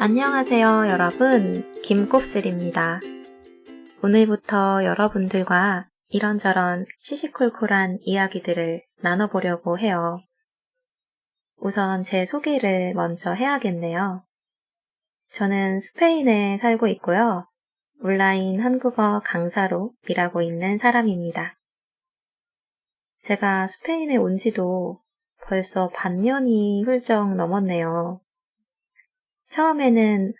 안녕하세요, 여러분. 김곱슬입니다. 오늘부터 여러분들과 이런저런 시시콜콜한 이야기들을 나눠보려고 해요. 우선 제 소개를 먼저 해야겠네요. 저는 스페인에 살고 있고요. 온라인 한국어 강사로 일하고 있는 사람입니다. 제가 스페인에 온 지도 벌써 반년이 훌쩍 넘었네요. 처음에는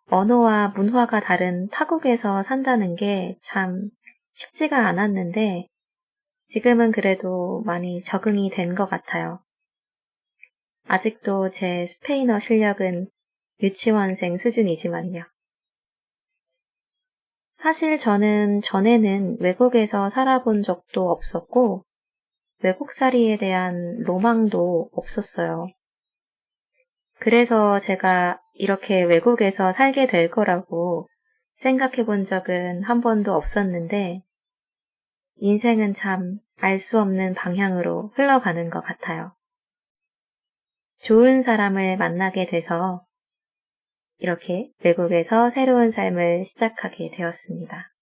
언어와 문화가 다른 타국에서 산다는 게 참 쉽지가 않았는데 지금은 그래도 많이 적응이 된 것 같아요. 아직도 제 스페인어 실력은 유치원생 수준이지만요. 사실 저는 전에는 외국에서 살아본 적도 없었고 외국살이에 대한 로망도 없었어요. 그래서 제가 이렇게 외국에서 살게 될 거라고 생각해 본 적은 한 번도 없었는데 인생은 참 알 수 없는 방향으로 흘러가는 것 같아요. 좋은 사람을 만나게 돼서 이렇게 외국에서 새로운 삶을 시작하게 되었습니다.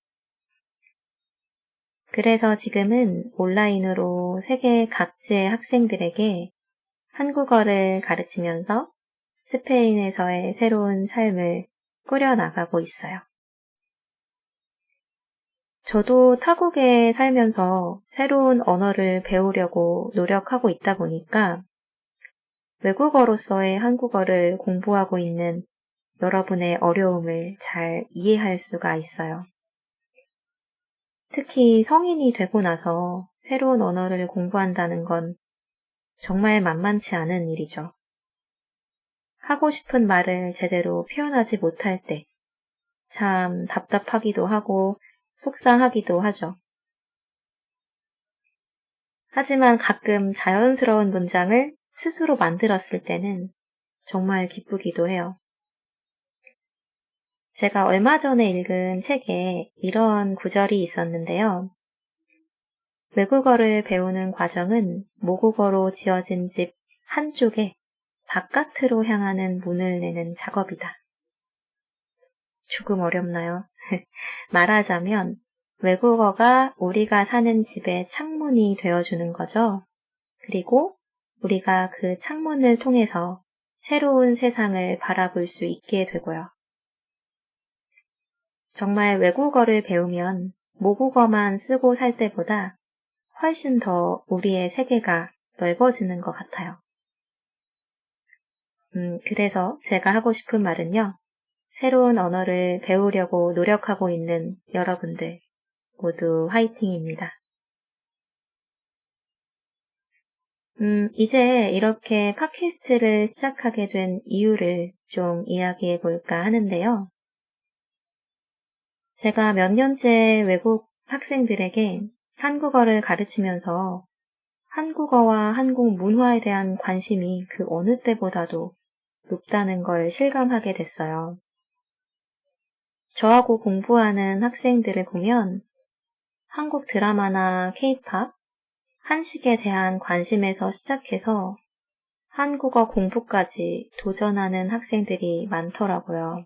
그래서 지금은 온라인으로 세계 각지의 학생들에게 한국어를 가르치면서 스페인에서의 새로운 삶을 꾸려나가고 있어요. 저도 타국에 살면서 새로운 언어를 배우려고 노력하고 있다 보니까 외국어로서의 한국어를 공부하고 있는 여러분의 어려움을 잘 이해할 수가 있어요. 특히 성인이 되고 나서 새로운 언어를 공부한다는 건 정말 만만치 않은 일이죠. 하고 싶은 말을 제대로 표현하지 못할 때 참 답답하기도 하고 속상하기도 하죠. 하지만 가끔 자연스러운 문장을 스스로 만들었을 때는 정말 기쁘기도 해요. 제가 얼마 전에 읽은 책에 이런 구절이 있었는데요. 외국어를 배우는 과정은 모국어로 지어진 집 한쪽에 바깥으로 향하는 문을 내는 작업이다. 조금 어렵나요? 말하자면 외국어가 우리가 사는 집의 창문이 되어주는 거죠. 그리고 우리가 그 창문을 통해서 새로운 세상을 바라볼 수 있게 되고요. 정말 외국어를 배우면 모국어만 쓰고 살 때보다 훨씬 더 우리의 세계가 넓어지는 것 같아요. 그래서 제가 하고 싶은 말은요. 새로운 언어를 배우려고 노력하고 있는 여러분들 모두 화이팅입니다. 이제 이렇게 팟캐스트를 시작하게 된 이유를 좀 이야기해 볼까 하는데요. 제가 몇 년째 외국 학생들에게 한국어를 가르치면서 한국어와 한국 문화에 대한 관심이 그 어느 때보다도 높다는 걸 실감하게 됐어요. 저하고 공부하는 학생들을 보면 한국 드라마나 케이팝, 한식에 대한 관심에서 시작해서 한국어 공부까지 도전하는 학생들이 많더라고요.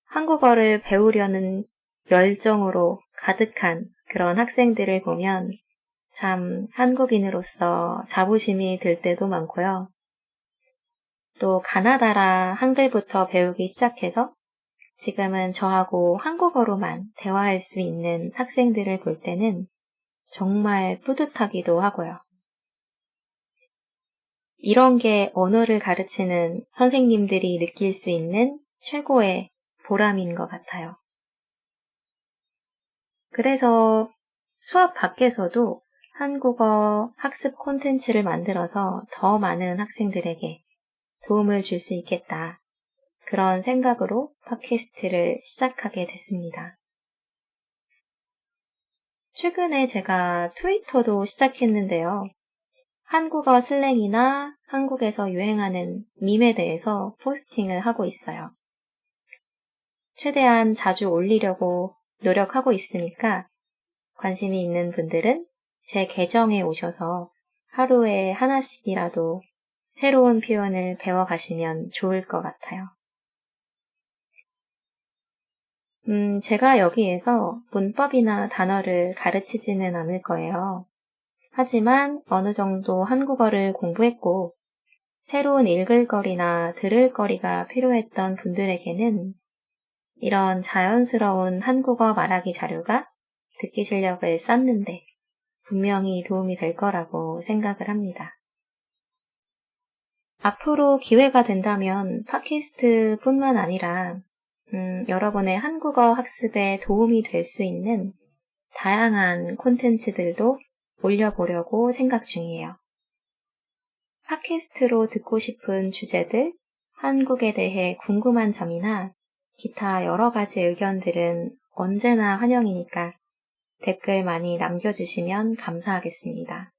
한국어를 배우려는 열정으로 가득한 그런 학생들을 보면 참 한국인으로서 자부심이 들 때도 많고요. 또 가나다라 한글부터 배우기 시작해서 지금은 저하고 한국어로만 대화할 수 있는 학생들을 볼 때는 정말 뿌듯하기도 하고요. 이런 게 언어를 가르치는 선생님들이 느낄 수 있는 최고의 보람인 것 같아요. 그래서 수업 밖에서도 한국어 학습 콘텐츠를 만들어서 더 많은 학생들에게 도움을 줄 수 있겠다. 그런 생각으로 팟캐스트를 시작하게 됐습니다. 최근에 제가 트위터도 시작했는데요. 한국어 슬랭이나 한국에서 유행하는 밈에 대해서 포스팅을 하고 있어요. 최대한 자주 올리려고 노력하고 있으니까 관심이 있는 분들은 제 계정에 오셔서 하루에 하나씩이라도 새로운 표현을 배워가시면 좋을 것 같아요. 제가 여기에서 문법이나 단어를 가르치지는 않을 거예요. 하지만 어느 정도 한국어를 공부했고 새로운 읽을 거리나 들을 거리가 필요했던 분들에게는 이런 자연스러운 한국어 말하기 자료가 듣기 실력을 쌓는데 분명히 도움이 될 거라고 생각을 합니다. 앞으로 기회가 된다면 팟캐스트뿐만 아니라 여러분의 한국어 학습에 도움이 될 수 있는 다양한 콘텐츠들도 올려보려고 생각 중이에요. 팟캐스트로 듣고 싶은 주제들, 한국에 대해 궁금한 점이나 기타 여러 가지 의견들은 언제나 환영이니까 댓글 많이 남겨주시면 감사하겠습니다.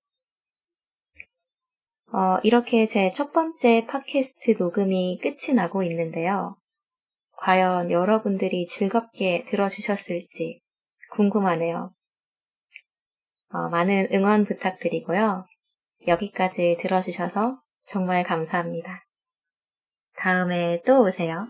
이렇게 제 첫 번째 팟캐스트 녹음이 끝이 나고 있는데요. 과연 여러분들이 즐겁게 들어주셨을지 궁금하네요. 많은 응원 부탁드리고요. 여기까지 들어주셔서 정말 감사합니다. 다음에 또 오세요.